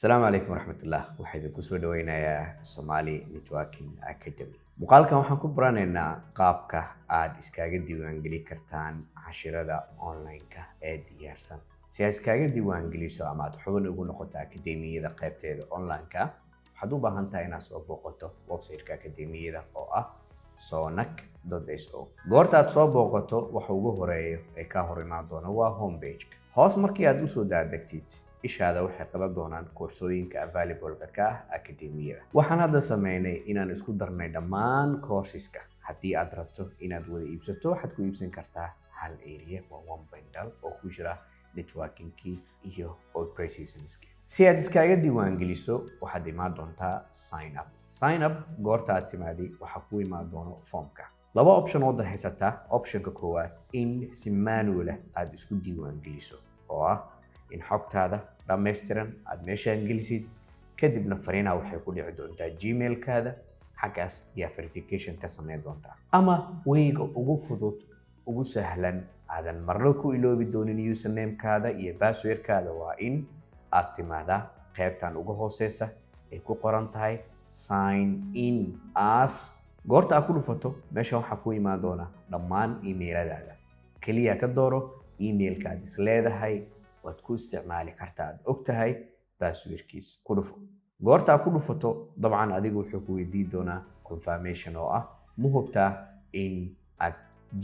السلام عليكم ورحمة الله waxaa idinku soo dhaweynayaa Somali Networking Academy muuqaalkan waxaan ku baranaynaa qaabka aad iskaga diiwaangeli kartaan casharada online-ka ee diyaarsan si aad iskaga diiwaangeliso ama aad xubin ugu noqoto akademiyada qaybteeda online-ka waxaad u baahan tahay inaad soo booqato website-ka akademiyada oo ah sonac.so goorta aad soo booqato waxa ugu horeeyo ee ka hor imaan doona waa homepage hoos markii aad u soo daadegtid ishaada waxay qaban doonaan koorsooyinka available-ka ka ah akademiyada waxaan hadda sameynay inaan isku darnay dhammaan courseska haddii aad rabto inaad wada iibsato waxaad ku iibsan kartaa hal area waa one bundle oo ku jira networking-kii iyo operations-kii si aad iskaga diiwaangeliso waxaad imaan doontaa sign up goorta aad timaadi waxaa ku imaan doono formka laba option oo haysataa optionka koowaad in si manual ah aad isku diiwaangeliso oo ah in xogtaada dhammaystiran aad meeshaan gelisid kadibna fariinaha waxay ku dhici doontaa gmail-kaada xaggaas ayaa verification ka samayn doontaa ama wayga ugu fudud ugu sahlan aadan marna ku iloobi doonin username-kaada iyo password-kaada waa in aad timaadaa qaybtan ugu hooseysa ay ku qoran tahay sign in as goorta aad ku dhufato meesha waxaa ku imaan doona dhammaan emailadaada keliya ka dooro emailka aad is leedahay waad ku isticmaali kartaa aad og tahay passwordkiisa ku dhufo goorta aad ku dhufato dabcan adigu wuxuu ku weydiin doonaa confirmation oo ah ma hubtaa in aad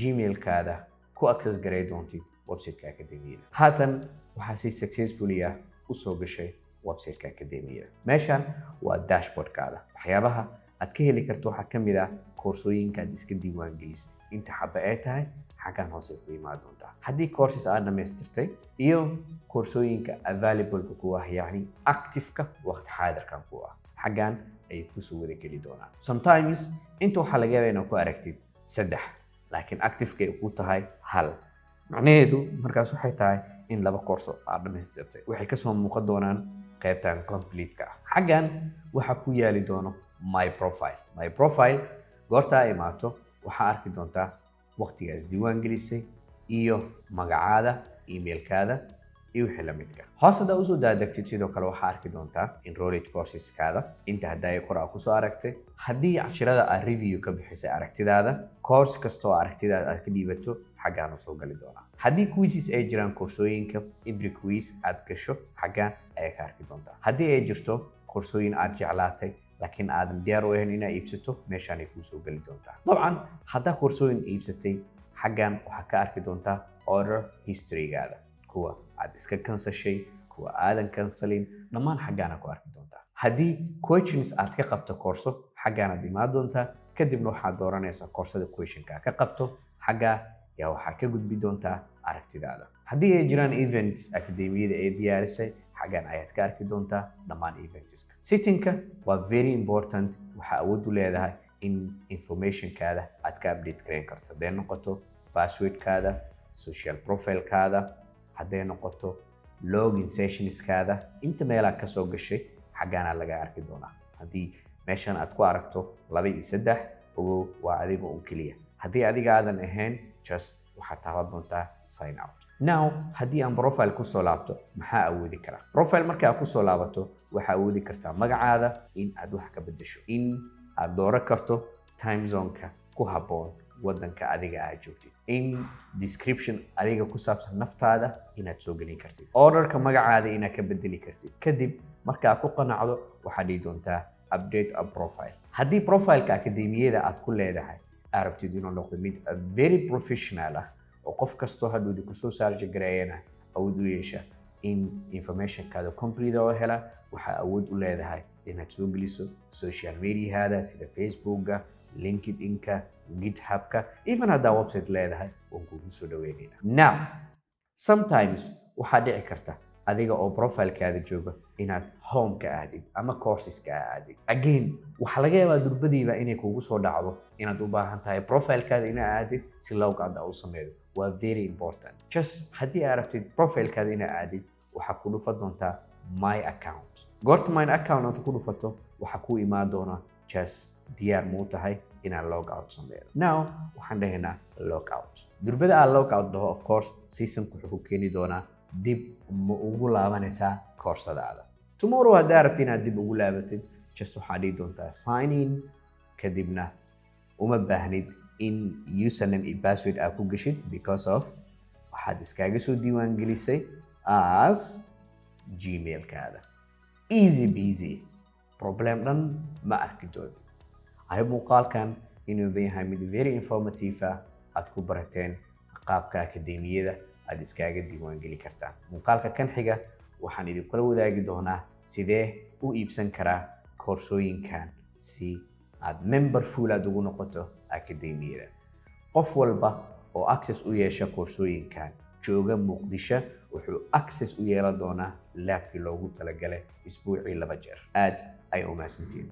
gmail-kaada ku access garay doontid website-ka akademiyada haatan waxaa si successfully ah u soo gashay website-ka akademiyada meeshan waa dashboard-kaada waxyaabaha aad ka heli karto waxaa ka mid ah koorsooyinka aad iska diiwaangelisay inta xaba ay tahay xaggan hoose ku imaan doontaa haddii courses aad dhamaystirtay iyo koorsooyinka available-ka ku ah yacni active-ka waqti xaadirkan ku ah xaggan ayay kusoo wada geli doonaan sometimes inta waxaa laga yaabaa inaad ku aragtid 3 laakiin active-ka ay ku tahay 1 macnaheedu markaas waxay tahay in 2 koorso aad dhamaystirtay waxay kasoo muuqan doonaan qaybtan complete-ka ah xaggan waxaa ku yaali doono my profile goorta ay imaato waxaa arki doontaa waqtigaas diiwaan gelisay iyo magacaada email-kaada iyo wixii la midka hoos haddaa usoo daadegtid sidoo kale waxaa arki doontaa enrolled courseskaada inta haddaa kor aa kusoo aragtay haddii cashirada aad review ka bixisay aragtidaada course kastoo aragtidaada aad ka dhiibato xaggaan usoo gali doonaa haddii quizzes ay jiraan koorsooyinka every quiz aad gasho xaggaan ayaa ka arki doontaa haddii ay jirto koorsooyin aad jeclaatay laakiin aadan diyaar u ahayn inaad iibsato meeshaan ay kuu soo geli doontaa dabcan haddaa koorsooyin iibsatay xaggan waxaa ka arki doontaa order history-gaada kuwa aad iska kansashay kuwa aadan kansalin dhammaan xaggaana ku arki doontaa haddii questions aad ka qabto koorso xaggaanaad imaan doontaa kadibna waxaad dooranaysaa koorsada questionka ka qabto xaggaa yaa waxaa ka gudbi doontaa aragtidaada haddii ay jiraan events akademiyada ay diyaarisay xaggan ayaad ka arki doontaa dhammaan eventska setting-ka waa very important waxaa awood u leedahay in information-kaada aad ka update gareyn karto hadday noqoto password-kaada social profile-kaada hadday noqoto login sessions-kaada inta meelaa ka soo gashay xaggaana laga arki doonaa haddii meeshan aad ku aragto 2 iyo 3 ogow waa adiga un keliya haddii adiga aadan ahayn just waxaad taaban doontaa sign out now haddii aan profile kusoo laabto maxaa awoodi karaa profile markaa kusoo laabato waxaa awoodi kartaa magacaada in aad wax ka bedesho in aad dooran karto time zone-ka ku habboon waddanka adiga aad joogtid in description adiga ku saabsan naftaada inaad soo gelin kartid orderka magacaada inaad ka bedeli kartid kadib markaa ku qanacdo waxaad dhihi doontaa update a profile haddii profileka akademiyada aad ku leedahay aad rabtid inuu noqdo mid very professional ah oo qof kastoo hadhoodi kusoo saarja gareeyana awood u yeesha in information-kaada complete oo hela waxaa awood u leedahay inaad soo geliso social media-haada sida Facebook-ga LinkedIn-ka GitHub-ka even haddaa website leedahay waan kugu soo dhaweynayna now sometimes waxaa dhici karta adiga oo profile-kaada jooga inaad home-ka aadid ama courses-ka aadid again waxaa laga yaabaa durbadiiba inay kugu soo dhacdo inaad u baahan tahay profile-kaada inaad aadid si log out u sameeyo waa very important just haddii aad rabtid profile-kaada inaad aadid waxaa ku dhufan doontaa my account goorta my account aad ku dhufato waxaa ku imaan doona just diyaar muu tahay inaad log out sameeyo now waxaan dhahaynaa log out durbada aad log out dhaho of course seasonku wuxuu ku keeni doonaa dib ma ugu laabanaysaa koorsadaada tomorrow haddaa rabti inaad dib ugu laabatid just waxaad dhihi doontaa sign in kadibna uma baahnid in username iyo password aad ku gashid because of waxaad iskaga soo diiwaangelisay as gmailkaada. Easy peasy, problem dhan ma arki doonto. Ayub muuqaalkan inuu yahay mid very informative ah, aad ku barateen qaabka akademiyada aad iskaga diiwaangeli kartaan. Muuqaalka kan xiga waxaan idinkula wadaagi doonaa sidee u iibsan karaa koorsooyinkan si aad member full aad ugu noqoto akademiyada. Qof walba oo access u yeesha koorsooyinkan jooga Muqdisho wuxuu access u yeelan doonaa laabkii loogu talagalay isbuucii 2 jeer. Aad ay u mahadsantihiin.